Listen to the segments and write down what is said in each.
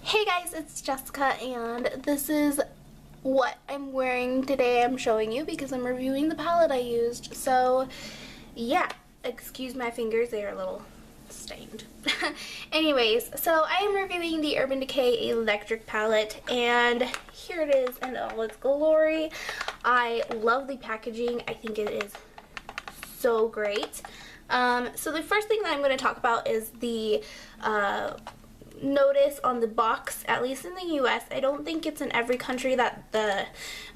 Hey guys, it's Jessica and this is what I'm wearing today. I'm showing you because I'm reviewing the palette I used. So yeah, excuse my fingers, they are a little stained. Anyways, so I am reviewing the Urban Decay Electric palette and here it is in all its glory. I love the packaging. I think it is so great. So the first thing that I'm going to talk about is the notice on the box, at least in the US. I don't think it's in every country that the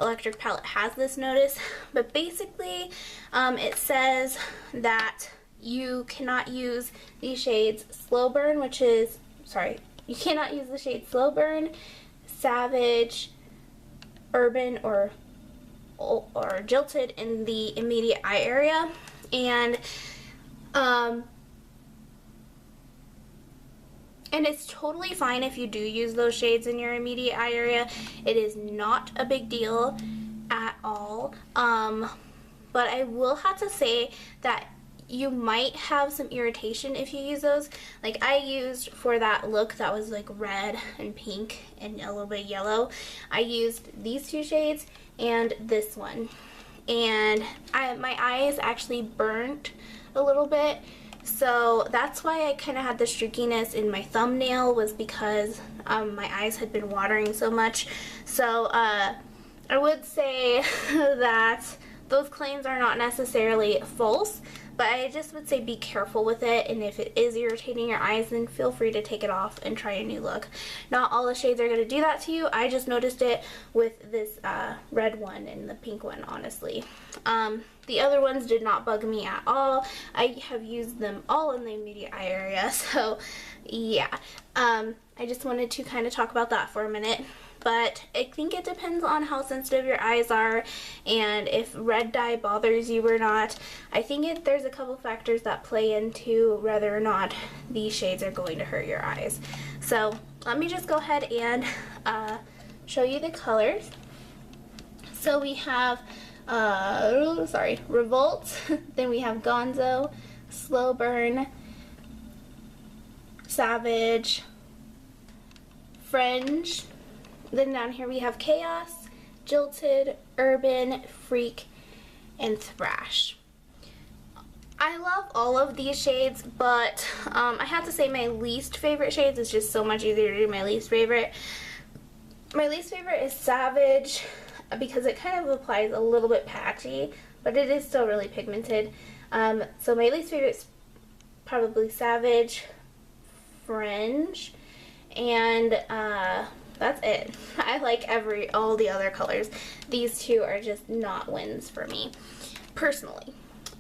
electric palette has this notice, but basically it says that you cannot use the shades Slow Burn, you cannot use the shade Slow Burn, Savage, Urban, or Jilted in the immediate eye area. And it's totally fine if you do use those shades in your immediate eye area. It is not a big deal at all. But I will have to say that you might have some irritation if you use those. Like I used for that look that was like red and pink and a little bit yellow, I used these two shades and this one. And my eyes actually burnt a little bit. So that's why I kind of had the streakiness in my thumbnail, was because my eyes had been watering so much. So I would say that those claims are not necessarily false, but I just would say be careful with it, and if it is irritating your eyes, then feel free to take it off and try a new look. Not all the shades are going to do that to you. I just noticed it with this red one and the pink one, honestly. The other ones did not bug me at all. I have used them all in the immediate eye area, so yeah. I just wanted to kind of talk about that for a minute. But I think it depends on how sensitive your eyes are and if red dye bothers you or not. I think there's a couple factors that play into whether or not these shades are going to hurt your eyes. So let me just go ahead and show you the colors. So we have Revolt, then we have Gonzo, Slow Burn, Savage, Fringe. Then down here we have Chaos, Jilted, Urban, Freak, and Thrash. I love all of these shades, but I have to say my least favorite shades is just so much easier to do my least favorite. My least favorite is Savage because it kind of applies a little bit patchy, but it is still really pigmented. So my least favorite is probably Savage, Fringe, and that's it. I like all the other colors. These two are just not wins for me, personally.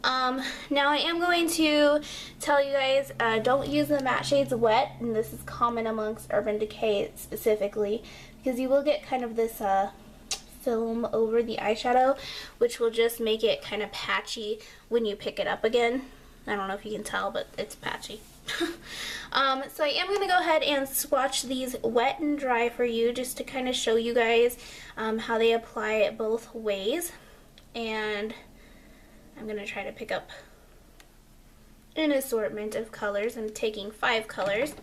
Now I am going to tell you guys, don't use the matte shades wet, and this is common amongst Urban Decay specifically, because you will get kind of this film over the eyeshadow, which will just make it kind of patchy when you pick it up again. I don't know if you can tell, but it's patchy. So I am going to go ahead and swatch these wet and dry for you, just to kind of show you guys how they apply it both ways. And I'm going to try to pick up an assortment of colors. I'm taking 5 colors.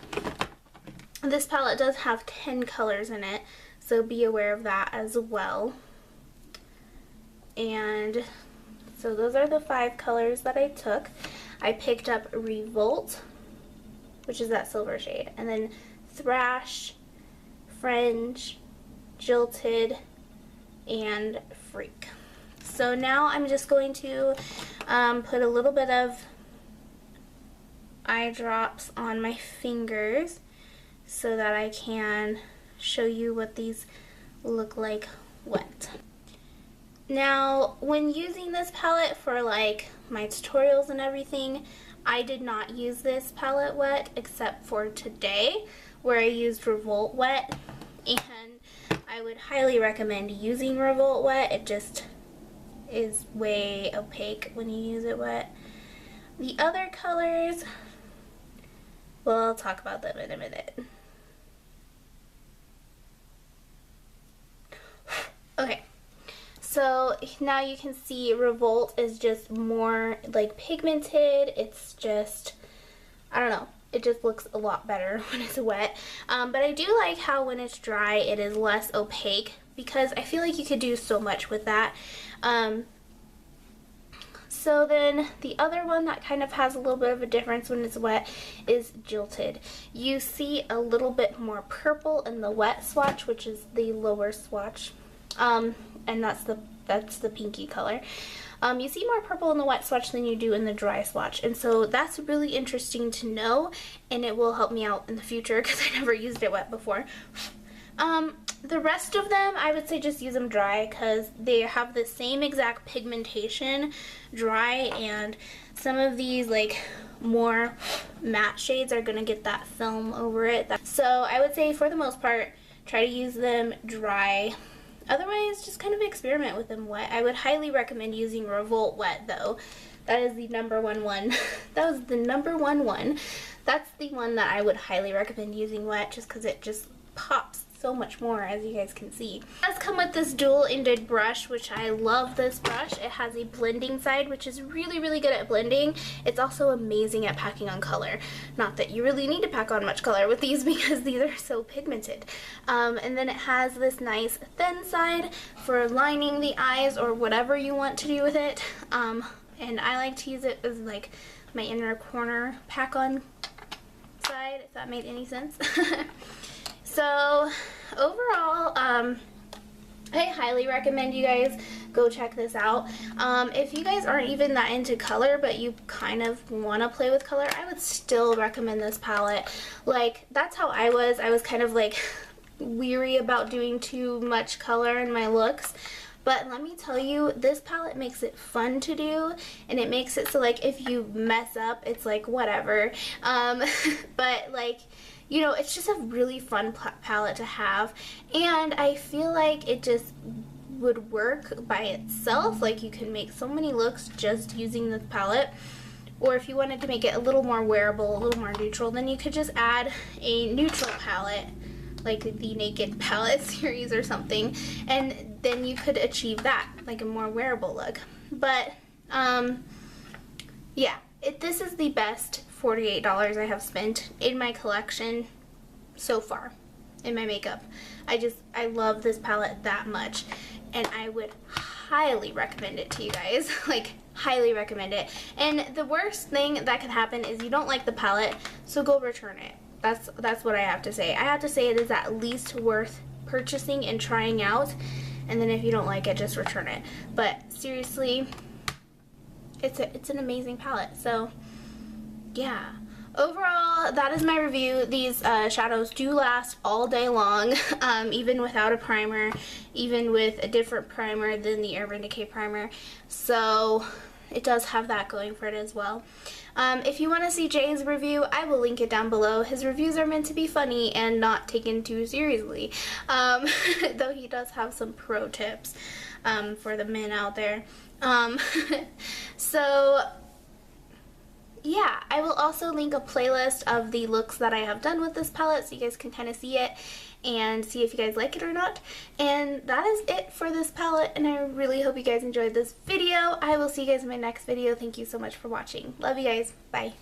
This palette does have 10 colors in it, so be aware of that as well. And so those are the 5 colors that I took. I picked up Revolt, which is that silver shade, and then Thrash, Fringe, Jilted, and Freak. So now I'm just going to put a little bit of eye drops on my fingers so that I can show you what these look like wet. Now, when using this palette for like my tutorials and everything, I did not use this palette wet except for today, where I used Revolt wet, and I would highly recommend using Revolt wet. It just is way opaque when you use it wet. The other colors, well, I'll talk about them in a minute. Okay. So now you can see Revolt is just more like pigmented. It's just, I don't know, It just looks a lot better when it's wet. But I do like how when it's dry it is less opaque, because I feel like you could do so much with that. So then the other one that kind of has a little bit of a difference when it's wet is Jilted. You see a little bit more purple in the wet swatch, which is the lower swatch, and that's the pinky color. You see more purple in the wet swatch than you do in the dry swatch, and so that's really interesting to know, and it will help me out in the future because I never used it wet before. The rest of them, I would say just use them dry because they have the same exact pigmentation dry, and some of these like more matte shades are going to get that film over it. So I would say for the most part, try to use them dry. Otherwise, just kind of experiment with them wet. I would highly recommend using Revolt wet though. That is the number one. That was the number one. That's the one that I would highly recommend using wet, just because it just pops so much more, as you guys can see. It does come with this dual-ended brush, which I love this brush. It has a blending side, which is really, really good at blending. It's also amazing at packing on color. Not that you really need to pack on much color with these because these are so pigmented. And then it has this nice thin side for lining the eyes or whatever you want to do with it. And I like to use it as like my inner corner pack on side, if that made any sense. So overall, I highly recommend you guys go check this out. If you guys aren't even that into color, but you kind of want to play with color, I would still recommend this palette. Like, that's how I was. I was kind of like weary about doing too much color in my looks. But let me tell you, this palette makes it fun to do, and it makes it so like if you mess up, it's like whatever. But like, you know, it's just a really fun palette to have, and I feel like it just would work by itself. Like, you can make so many looks just using this palette. Or if you wanted to make it a little more wearable, a little more neutral, then you could just add a neutral palette, like the Naked palette series or something, and then you could achieve that, like a more wearable look. But yeah, this is the best $48 I have spent in my collection so far in my makeup. I love this palette that much, and I would highly recommend it to you guys. Like, highly recommend it. And the worst thing that could happen is you don't like the palette, so go return it. That's what I have to say. I have to say it is at least worth purchasing and trying out, and then if you don't like it, just return it. But seriously, it's an amazing palette. So yeah, overall, that is my review. These shadows do last all day long, even without a primer, even with a different primer than the Urban Decay primer. So it does have that going for it as well. If you want to see Jay's review, I will link it down below. His reviews are meant to be funny and not taken too seriously, though he does have some pro tips for the men out there. So yeah, I will also link a playlist of the looks that I have done with this palette so you guys can kind of see it and see if you guys like it or not. And that is it for this palette, and I really hope you guys enjoyed this video. I will see you guys in my next video. Thank you so much for watching. Love you guys. Bye.